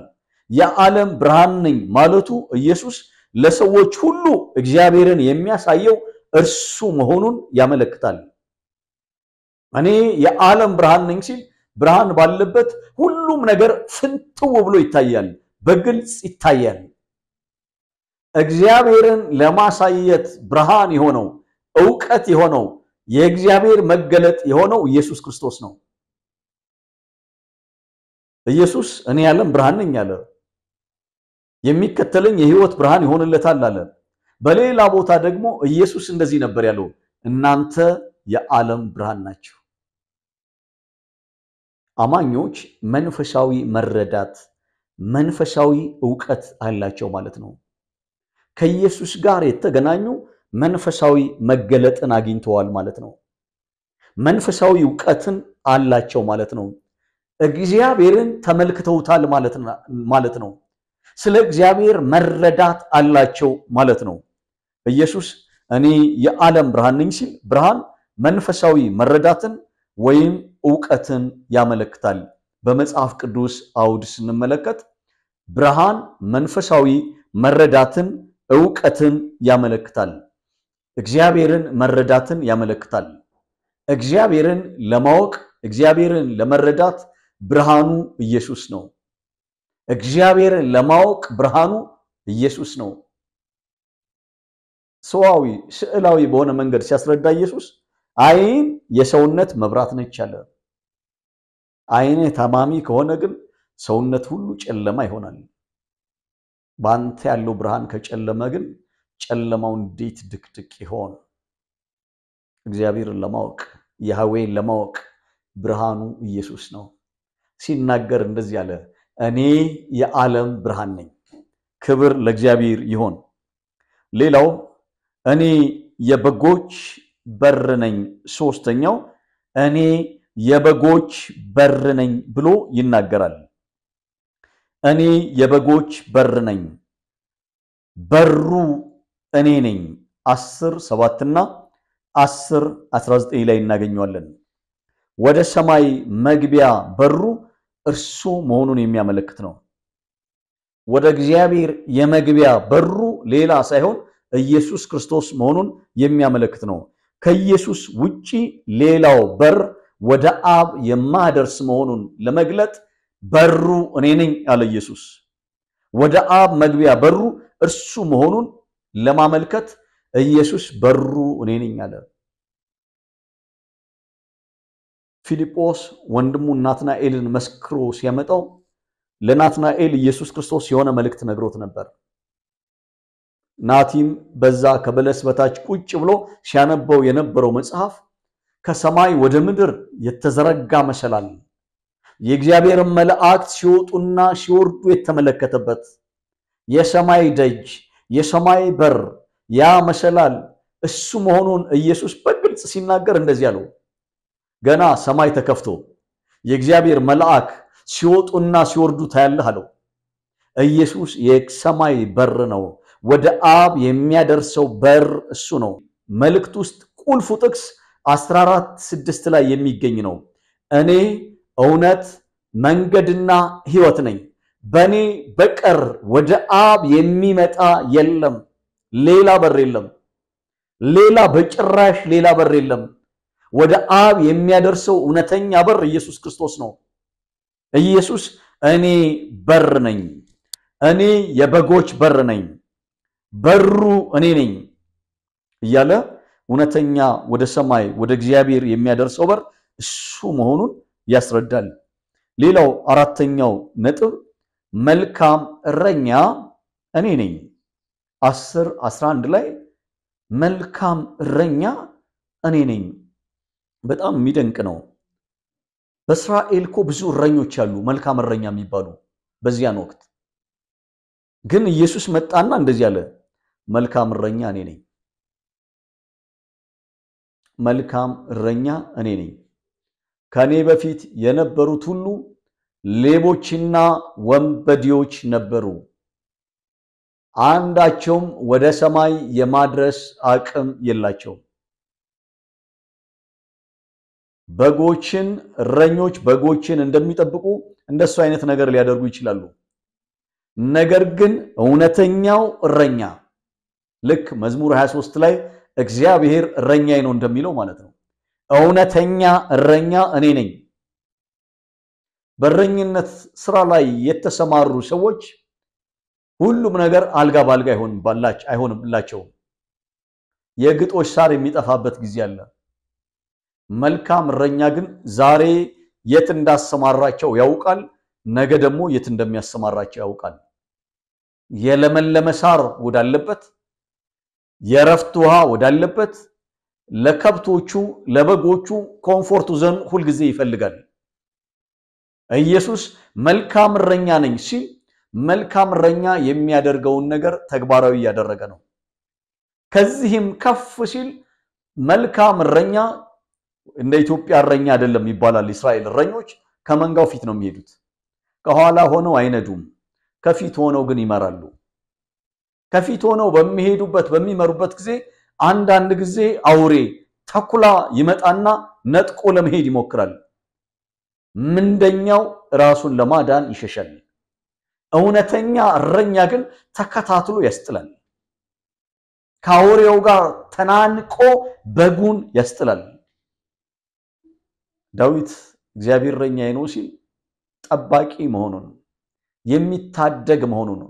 የዓለም ብርሃን ነኝ ማለቱ ኢየሱስ ለሰዎች ሁሉ እግዚአብሔርን የሚያሳየው እርሱ መሆኑን ያመለክታል። እኔ የዓለም ብርሃን ነኝ ሲል ብርሃን ባለበት ሁሉም ነገር ፍንትው ብሎ ይታያል፣ በግልጽ ይታያል። እግዚአብሔርን ለማሳየት ብርሃን የሆነው ዕውቀት የሆነው የእግዚአብሔር መገለጥ የሆነው ኢየሱስ ክርስቶስ ነው። ኢየሱስ እኔ የዓለም ብርሃን ነኝ አለ። የሚከተለኝ የሕይወት ብርሃን ይሆንለታል አለ። በሌላ ቦታ ደግሞ ኢየሱስ እንደዚህ ነበር ያለው፣ እናንተ የዓለም ብርሃን ናችሁ። አማኞች መንፈሳዊ መረዳት፣ መንፈሳዊ ዕውቀት አላቸው ማለት ነው። ከኢየሱስ ጋር የተገናኙ መንፈሳዊ መገለጥን አግኝተዋል ማለት ነው። መንፈሳዊ ዕውቀትን አላቸው ማለት ነው። እግዚአብሔርን ተመልክተውታል ማለት ነው። ስለ እግዚአብሔር መረዳት አላቸው ማለት ነው። ኢየሱስ እኔ የዓለም ብርሃን ነኝ ሲል ብርሃን መንፈሳዊ መረዳትን ወይም ዕውቀትን ያመለክታል። በመጽሐፍ ቅዱስ አውድ ስንመለከት ብርሃን መንፈሳዊ መረዳትን፣ ዕውቀትን ያመለክታል። እግዚአብሔርን መረዳትን ያመለክታል። እግዚአብሔርን ለማወቅ፣ እግዚአብሔርን ለመረዳት ብርሃኑ ኢየሱስ ነው። እግዚአብሔርን ለማወቅ ብርሃኑ ኢየሱስ ነው። ሰዋዊ ስዕላዊ በሆነ መንገድ ሲያስረዳ ኢየሱስ ዓይን የሰውነት መብራት ነች አለ። ዓይን ታማሚ ከሆነ ግን ሰውነት ሁሉ ጨለማ ይሆናል። ባንተ ያለው ብርሃን ከጨለመ ግን ጨለማው እንዴት ድቅድቅ ይሆን? እግዚአብሔርን ለማወቅ ያህዌን ለማወቅ ብርሃኑ ኢየሱስ ነው። ሲናገር እንደዚህ አለ፣ እኔ የዓለም ብርሃን ነኝ። ክብር ለእግዚአብሔር ይሆን። ሌላው እኔ የበጎች በር ነኝ። ሶስተኛው እኔ የበጎች በር ነኝ ብሎ ይናገራል። እኔ የበጎች በር ነኝ፣ በሩ እኔ ነኝ። 10:7 እና 10:19 ላይ እናገኘዋለን። ወደ ሰማይ መግቢያ በሩ እርሱ መሆኑን የሚያመለክት ነው። ወደ እግዚአብሔር የመግቢያ በሩ ሌላ ሳይሆን ኢየሱስ ክርስቶስ መሆኑን የሚያመለክት ነው። ከኢየሱስ ውጪ ሌላው በር ወደ አብ የማያደርስ መሆኑን ለመግለጥ በሩ እኔ ነኝ አለ ኢየሱስ። ወደ አብ መግቢያ በሩ እርሱ መሆኑን ለማመልከት ኢየሱስ በሩ እኔ ነኝ አለ። ፊልጶስ ወንድሙ ናትናኤልን መስክሮ ሲያመጣው ለናትናኤል ኢየሱስ ክርስቶስ የሆነ መልእክት ነግሮት ነበር። ናቲም በዛ ከበለስ በታች ቁጭ ብሎ ሲያነበው የነበረው መጽሐፍ ከሰማይ ወደ ምድር የተዘረጋ መሰላል፣ የእግዚአብሔር መላእክት ሲወጡና ሲወርዱ የተመለከተበት የሰማይ ደጅ፣ የሰማይ በር፣ ያ መሰላል እሱ መሆኑን ኢየሱስ በግልጽ ሲናገር እንደዚህ አለው። ገና ሰማይ ተከፍቶ የእግዚአብሔር መልአክ ሲወጡና ሲወርዱ ታያለህ አለው። ኢየሱስ የሰማይ በር ነው። ወደ አብ የሚያደርሰው በር እሱ ነው። መልእክት ውስጥ ቁልፉ ጥቅስ 14:6 ላይ የሚገኝ ነው። እኔ እውነት መንገድና ሕይወት ነኝ፣ በእኔ በቀር ወደ አብ የሚመጣ የለም ሌላ በር የለም። ሌላ በጭራሽ ሌላ በር የለም። ወደ አብ የሚያደርሰው እውነተኛ በር ኢየሱስ ክርስቶስ ነው። ኢየሱስ እኔ በር ነኝ፣ እኔ የበጎች በር ነኝ፣ በሩ እኔ ነኝ እያለ እውነተኛ ወደ ሰማይ ወደ እግዚአብሔር የሚያደርሰው በር እሱ መሆኑን ያስረዳል። ሌላው አራተኛው ነጥብ መልካም እረኛ እኔ ነኝ። 10:11 ላይ መልካም እረኛ እኔ ነኝ። በጣም የሚደንቅ ነው። በእስራኤል እኮ ብዙ እረኞች አሉ፣ መልካም እረኛ የሚባሉ በዚያን ወቅት። ግን ኢየሱስ መጣና እንደዚህ አለ፣ መልካም እረኛ እኔ ነኝ። መልካም እረኛ እኔ ነኝ። ከኔ በፊት የነበሩት ሁሉ ሌቦችና ወንበዴዎች ነበሩ፣ አንዳቸውም ወደ ሰማይ የማድረስ አቅም የላቸውም። በጎችን እረኞች በጎችን እንደሚጠብቁ እንደሱ አይነት ነገር ሊያደርጉ ይችላሉ። ነገር ግን እውነተኛው እረኛ ልክ መዝሙር 23 ላይ እግዚአብሔር እረኛዬ ነው እንደሚለው ማለት ነው። እውነተኛ እረኛ እኔ ነኝ። በእረኝነት ስራ ላይ የተሰማሩ ሰዎች ሁሉም ነገር አልጋ ባልጋ አይሆንላቸውም። የግጦሽ ሳር የሚጠፋበት ጊዜ አለ። መልካም እረኛ ግን ዛሬ የት እንዳሰማራቸው ያውቃል፣ ነገ ደግሞ የት እንደሚያሰማራቸው ያውቃል። የለመለመ ሳር ወዳለበት፣ የረፍት ውሃ ወዳለበት፣ ለከብቶቹ ለበጎቹ ኮምፎርት ዞን ሁሉ ጊዜ ይፈልጋል። ኢየሱስ መልካም እረኛ ነኝ ሲል መልካም እረኛ የሚያደርገውን ነገር ተግባራዊ ያደረገ ነው። ከዚህም ከፍ ሲል መልካም እረኛ እንደ ኢትዮጵያ እረኛ አይደለም ይባላል። እስራኤል እረኞች ከመንጋው ፊት ነው የሚሄዱት። ከኋላ ሆነው አይነዱም፣ ከፊት ሆነው ግን ይመራሉ። ከፊት ሆነው በሚመሩበት ጊዜ አንዳንድ ጊዜ አውሬ ተኩላ ይመጣና ነጥቆ ለመሄድ ይሞክራል። ምንደኛው ራሱን ለማዳን ይሸሻል። እውነተኛ እረኛ ግን ተከታትሎ ያስጥላል። ከአውሬው ጋር ተናንቆ በጉን ያስጥላል። ዳዊት እግዚአብሔር እረኛዬ ነው ሲል ጠባቂ መሆኑን የሚታደግ መሆኑን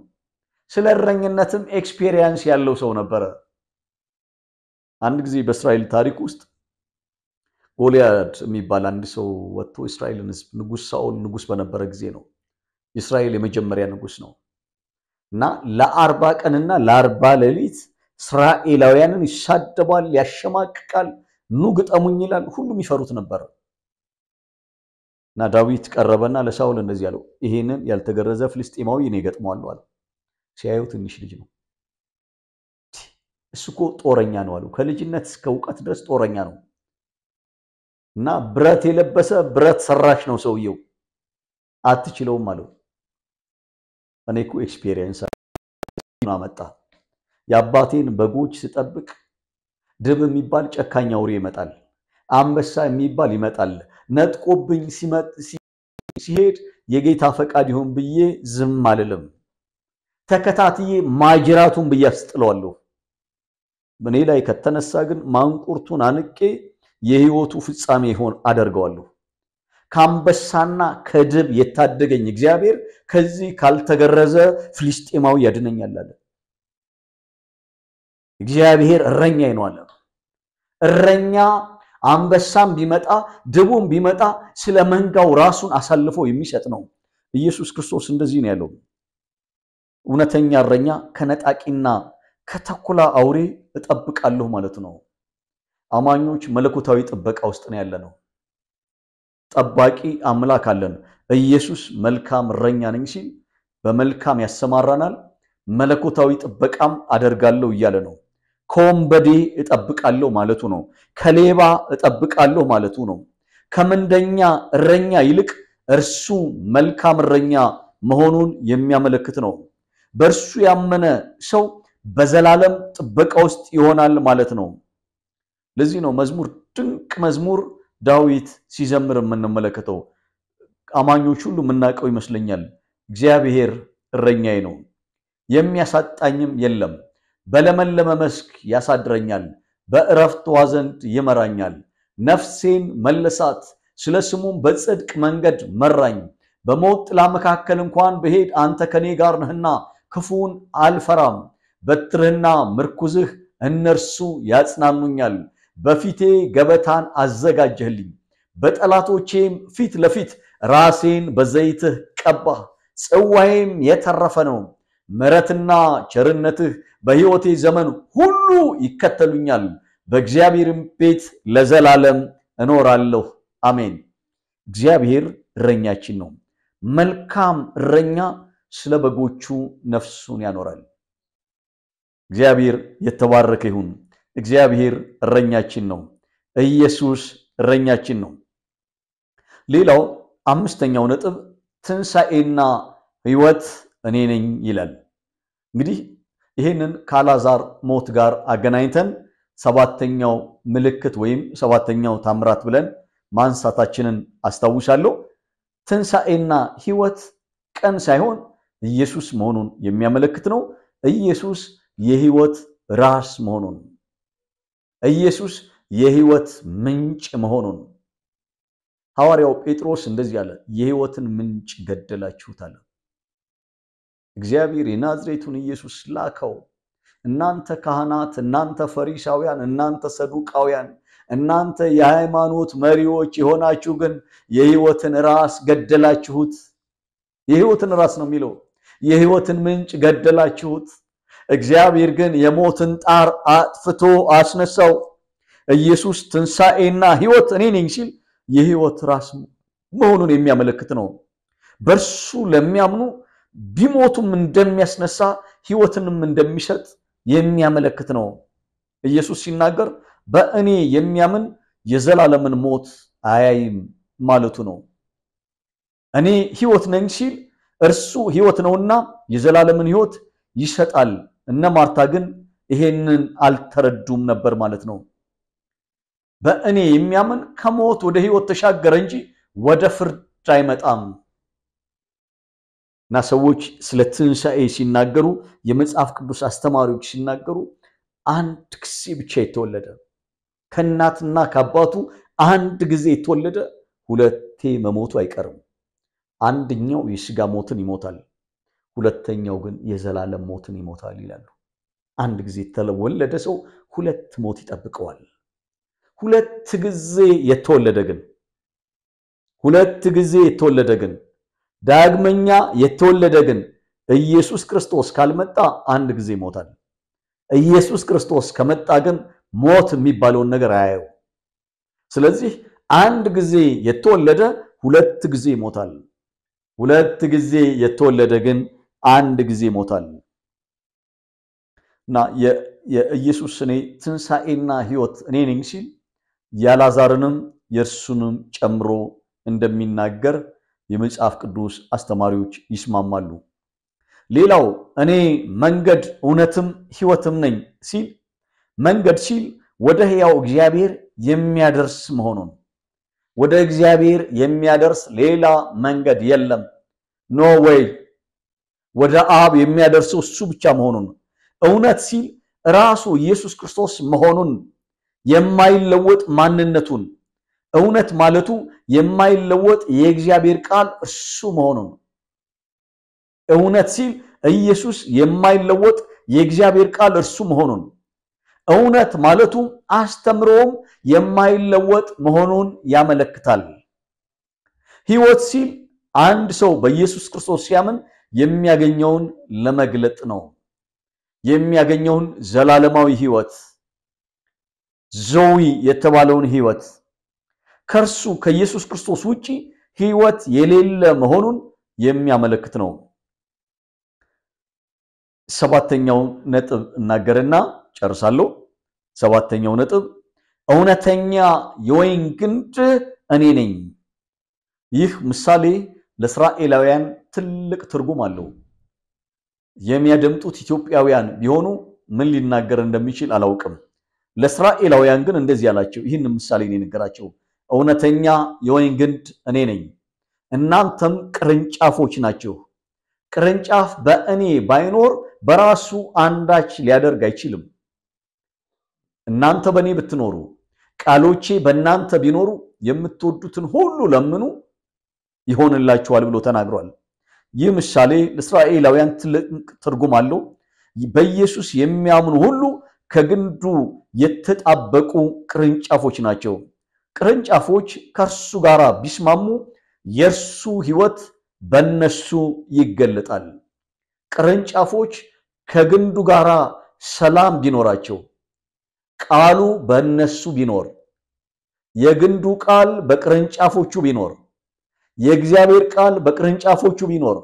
ስለ እረኝነትም ኤክስፒሪየንስ ያለው ሰው ነበረ። አንድ ጊዜ በእስራኤል ታሪክ ውስጥ ጎልያድ የሚባል አንድ ሰው ወጥቶ እስራኤልን ሕዝብ ንጉስ ሳኦል ንጉስ በነበረ ጊዜ ነው። እስራኤል የመጀመሪያ ንጉስ ነው እና ለ40 ቀንና ለ40 ሌሊት እስራኤላውያንን ይሳደባል፣ ያሸማቅቃል፣ ኑ ግጠሙኝ ይላል። ሁሉም ይፈሩት ነበር። እና ዳዊት ቀረበና ለሳኦል እንደዚህ ያለው፣ ይሄንን ያልተገረዘ ፍልስጤማዊ እኔ ገጥመዋለሁ አለ። ሲያዩ ትንሽ ልጅ ነው፣ እሱኮ ጦረኛ ነው አሉ። ከልጅነት እስከ ዕውቀት ድረስ ጦረኛ ነው እና ብረት የለበሰ ብረት ሰራሽ ነው ሰውየው፣ አትችለውም አለው። እኔ እኮ ኤክስፒሪየንስ አመጣ። የአባቴን በጎች ስጠብቅ ድብ የሚባል ጨካኝ አውሬ ይመጣል፣ አንበሳ የሚባል ይመጣል። ነጥቆብኝ ሲሄድ የጌታ ፈቃድ ይሁን ብዬ ዝም አልልም፣ ተከታትዬ ማጅራቱን ብዬ አስጥለዋለሁ። በኔ ላይ ከተነሳ ግን ማንቁርቱን አንቄ የህይወቱ ፍጻሜ ይሆን አደርገዋለሁ። ከአንበሳና ከድብ የታደገኝ እግዚአብሔር ከዚህ ካልተገረዘ ፍልስጤማዊ ያድነኛል አለ። እግዚአብሔር እረኛዬ ነው አለ። እረኛ አንበሳም ቢመጣ ድቡም ቢመጣ ስለ መንጋው ራሱን አሳልፎ የሚሰጥ ነው። ኢየሱስ ክርስቶስ እንደዚህ ነው ያለው። እውነተኛ እረኛ ከነጣቂና ከተኩላ አውሬ እጠብቃለሁ ማለት ነው። አማኞች መለኮታዊ ጥበቃ ውስጥ ነው ያለነው። ጠባቂ አምላክ አለን። ኢየሱስ መልካም እረኛ ነኝ ሲል በመልካም ያሰማራናል። መለኮታዊ ጥበቃም አደርጋለሁ እያለ ነው። ከወንበዴ እጠብቃለሁ ማለቱ ነው። ከሌባ እጠብቃለሁ ማለቱ ነው። ከምንደኛ እረኛ ይልቅ እርሱ መልካም እረኛ መሆኑን የሚያመለክት ነው። በእርሱ ያመነ ሰው በዘላለም ጥበቃ ውስጥ ይሆናል ማለት ነው። ለዚህ ነው መዝሙር ድንቅ መዝሙር ዳዊት ሲዘምር የምንመለከተው። አማኞች ሁሉ የምናውቀው ይመስለኛል። እግዚአብሔር እረኛዬ ነው፣ የሚያሳጣኝም የለም፣ በለመለመ መስክ ያሳድረኛል፣ በእረፍት ውኃ ዘንድ ይመራኛል። ነፍሴን መለሳት፣ ስለ ስሙም በጽድቅ መንገድ መራኝ። በሞት ጥላ መካከል እንኳን ብሄድ አንተ ከኔ ጋር ነህና ክፉን አልፈራም። በትርህና ምርኩዝህ እነርሱ ያጽናኑኛል። በፊቴ ገበታን አዘጋጀህልኝ፣ በጠላቶቼም ፊት ለፊት ራሴን በዘይትህ ቀባህ። ጽዋዬም የተረፈ ነው። ምሕረትና ቸርነትህ በሕይወቴ ዘመን ሁሉ ይከተሉኛል። በእግዚአብሔርም ቤት ለዘላለም እኖራለሁ። አሜን። እግዚአብሔር እረኛችን ነው። መልካም እረኛ ስለ በጎቹ ነፍሱን ያኖራል። እግዚአብሔር የተባረከ ይሁን። እግዚአብሔር እረኛችን ነው። ኢየሱስ እረኛችን ነው። ሌላው አምስተኛው ነጥብ ትንሣኤና ሕይወት እኔ ነኝ ይላል። እንግዲህ ይሄንን ካላዛር ሞት ጋር አገናኝተን ሰባተኛው ምልክት ወይም ሰባተኛው ታምራት ብለን ማንሳታችንን አስታውሳለሁ። ትንሣኤና ሕይወት ቀን ሳይሆን ኢየሱስ መሆኑን የሚያመለክት ነው። ኢየሱስ የሕይወት ራስ መሆኑን፣ ኢየሱስ የሕይወት ምንጭ መሆኑን ሐዋርያው ጴጥሮስ እንደዚህ አለ፣ የሕይወትን ምንጭ ገደላችሁት አለ። እግዚአብሔር የናዝሬቱን ኢየሱስ ላከው። እናንተ ካህናት፣ እናንተ ፈሪሳውያን፣ እናንተ ሰዱቃውያን፣ እናንተ የሃይማኖት መሪዎች የሆናችሁ ግን የሕይወትን ራስ ገደላችሁት። የሕይወትን ራስ ነው የሚለው። የሕይወትን ምንጭ ገደላችሁት። እግዚአብሔር ግን የሞትን ጣር አጥፍቶ አስነሳው። ኢየሱስ ትንሣኤና ሕይወት እኔ ነኝ ሲል የሕይወት ራስ መሆኑን የሚያመለክት ነው። በእርሱ ለሚያምኑ ቢሞቱም እንደሚያስነሳ ሕይወትንም እንደሚሰጥ የሚያመለክት ነው። ኢየሱስ ሲናገር በእኔ የሚያምን የዘላለምን ሞት አያይም ማለቱ ነው። እኔ ሕይወት ነኝ ሲል እርሱ ሕይወት ነውና የዘላለምን ሕይወት ይሰጣል። እነ ማርታ ግን ይሄንን አልተረዱም ነበር ማለት ነው። በእኔ የሚያምን ከሞት ወደ ሕይወት ተሻገረ እንጂ ወደ ፍርድ አይመጣም። እና ሰዎች ስለ ትንሣኤ ሲናገሩ፣ የመጽሐፍ ቅዱስ አስተማሪዎች ሲናገሩ አንድ ጊዜ ብቻ የተወለደ ከእናትና ከአባቱ አንድ ጊዜ የተወለደ ሁለቴ መሞቱ አይቀርም። አንደኛው የሥጋ ሞትን ይሞታል፣ ሁለተኛው ግን የዘላለም ሞትን ይሞታል ይላሉ። አንድ ጊዜ የተወለደ ሰው ሁለት ሞት ይጠብቀዋል። ሁለት ጊዜ የተወለደ ግን ዳግመኛ የተወለደ ግን ኢየሱስ ክርስቶስ ካልመጣ አንድ ጊዜ ይሞታል። ኢየሱስ ክርስቶስ ከመጣ ግን ሞት የሚባለውን ነገር አያየው። ስለዚህ አንድ ጊዜ የተወለደ ሁለት ጊዜ ይሞታል። ሁለት ጊዜ የተወለደ ግን አንድ ጊዜ ይሞታል። እና የኢየሱስ እኔ ትንሣኤና ሕይወት እኔ ነኝ ሲል ያላዛርንም የእርሱንም ጨምሮ እንደሚናገር የመጽሐፍ ቅዱስ አስተማሪዎች ይስማማሉ። ሌላው እኔ መንገድ እውነትም ሕይወትም ነኝ ሲል መንገድ ሲል ወደ ሕያው እግዚአብሔር የሚያደርስ መሆኑን፣ ወደ እግዚአብሔር የሚያደርስ ሌላ መንገድ የለም። ኖ ዌይ፣ ወደ አብ የሚያደርሰው እሱ ብቻ መሆኑን፣ እውነት ሲል ራሱ ኢየሱስ ክርስቶስ መሆኑን፣ የማይለወጥ ማንነቱን፣ እውነት ማለቱ የማይለወጥ የእግዚአብሔር ቃል እሱ መሆኑን፣ እውነት ሲል ኢየሱስ የማይለወጥ የእግዚአብሔር ቃል እርሱ መሆኑን፣ እውነት ማለቱ አስተምሮም የማይለወጥ መሆኑን ያመለክታል። ሕይወት ሲል አንድ ሰው በኢየሱስ ክርስቶስ ሲያምን የሚያገኘውን ለመግለጥ ነው። የሚያገኘውን ዘላለማዊ ሕይወት፣ ዞዊ የተባለውን ሕይወት፣ ከርሱ ከኢየሱስ ክርስቶስ ውጪ ሕይወት የሌለ መሆኑን የሚያመለክት ነው። ሰባተኛው ነጥብ እናገርና ጨርሳለሁ። ሰባተኛው ነጥብ እውነተኛ የወይን ግንድ እኔ ነኝ። ይህ ምሳሌ ለእስራኤላውያን ትልቅ ትርጉም አለው። የሚያደምጡት ኢትዮጵያውያን ቢሆኑ ምን ሊናገር እንደሚችል አላውቅም። ለእስራኤላውያን ግን እንደዚህ ያላቸው፣ ይህን ምሳሌ ነው የነገራቸው። እውነተኛ የወይን ግንድ እኔ ነኝ፣ እናንተም ቅርንጫፎች ናችሁ። ቅርንጫፍ በእኔ ባይኖር በራሱ አንዳች ሊያደርግ አይችልም። እናንተ በእኔ ብትኖሩ ቃሎቼ በእናንተ ቢኖሩ የምትወዱትን ሁሉ ለምኑ ይሆንላችኋል ብሎ ተናግሯል። ይህ ምሳሌ ለእስራኤላውያን ትልቅ ትርጉም አለው። በኢየሱስ የሚያምኑ ሁሉ ከግንዱ የተጣበቁ ቅርንጫፎች ናቸው። ቅርንጫፎች ከእርሱ ጋር ቢስማሙ የእርሱ ሕይወት በእነሱ ይገለጣል። ቅርንጫፎች ከግንዱ ጋር ሰላም ቢኖራቸው፣ ቃሉ በእነሱ ቢኖር፣ የግንዱ ቃል በቅርንጫፎቹ ቢኖር፣ የእግዚአብሔር ቃል በቅርንጫፎቹ ቢኖር፣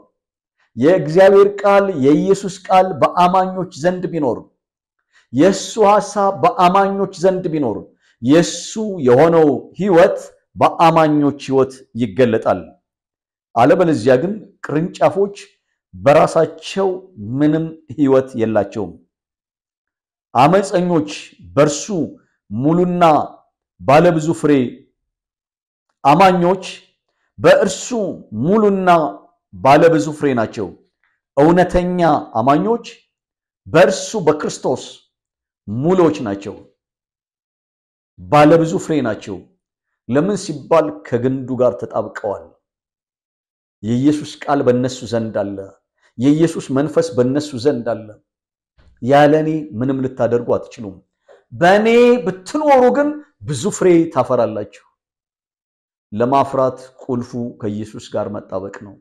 የእግዚአብሔር ቃል የኢየሱስ ቃል በአማኞች ዘንድ ቢኖር፣ የሱ ሐሳብ በአማኞች ዘንድ ቢኖር፣ የሱ የሆነው ሕይወት በአማኞች ሕይወት ይገለጣል። አለበለዚያ ግን ቅርንጫፎች በራሳቸው ምንም ሕይወት የላቸውም። አመፀኞች በርሱ ሙሉና ባለብዙ ፍሬ፣ አማኞች በእርሱ ሙሉና ባለብዙ ፍሬ ናቸው። እውነተኛ አማኞች በእርሱ በክርስቶስ ሙሉዎች ናቸው፣ ባለብዙ ፍሬ ናቸው። ለምን ሲባል ከግንዱ ጋር ተጣብቀዋል። የኢየሱስ ቃል በእነሱ ዘንድ አለ። የኢየሱስ መንፈስ በእነሱ ዘንድ አለ። ያለኔ ምንም ልታደርጉ አትችሉም። በእኔ ብትኖሩ ግን ብዙ ፍሬ ታፈራላችሁ። ለማፍራት ቁልፉ ከኢየሱስ ጋር መጣበቅ ነው።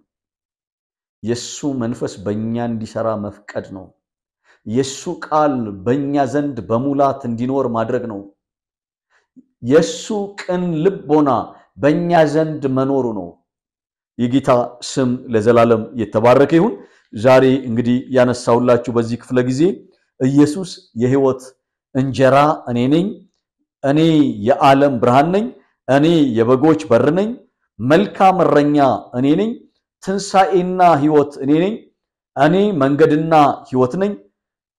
የሱ መንፈስ በእኛ እንዲሰራ መፍቀድ ነው። የሱ ቃል በእኛ ዘንድ በሙላት እንዲኖር ማድረግ ነው። የሱ ቅን ልቦና በእኛ ዘንድ መኖሩ ነው። የጌታ ስም ለዘላለም የተባረከ ይሁን። ዛሬ እንግዲህ ያነሳውላችሁ በዚህ ክፍለ ጊዜ ኢየሱስ የሕይወት እንጀራ እኔ ነኝ፣ እኔ የዓለም ብርሃን ነኝ፣ እኔ የበጎች በር ነኝ፣ መልካም እረኛ እኔ ነኝ፣ ትንሣኤና ሕይወት እኔ ነኝ፣ እኔ መንገድና ሕይወት ነኝ፣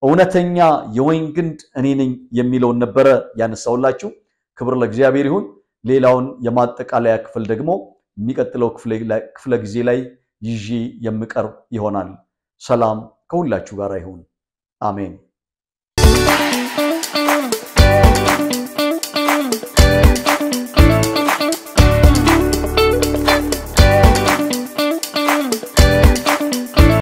እውነተኛ የወይን ግንድ እኔ ነኝ የሚለውን ነበረ ያነሳውላችሁ። ክብር ለእግዚአብሔር ይሁን። ሌላውን የማጠቃለያ ክፍል ደግሞ የሚቀጥለው ክፍለ ጊዜ ላይ ይዤ የምቀርብ ይሆናል። ሰላም ከሁላችሁ ጋር ይሁን። አሜን።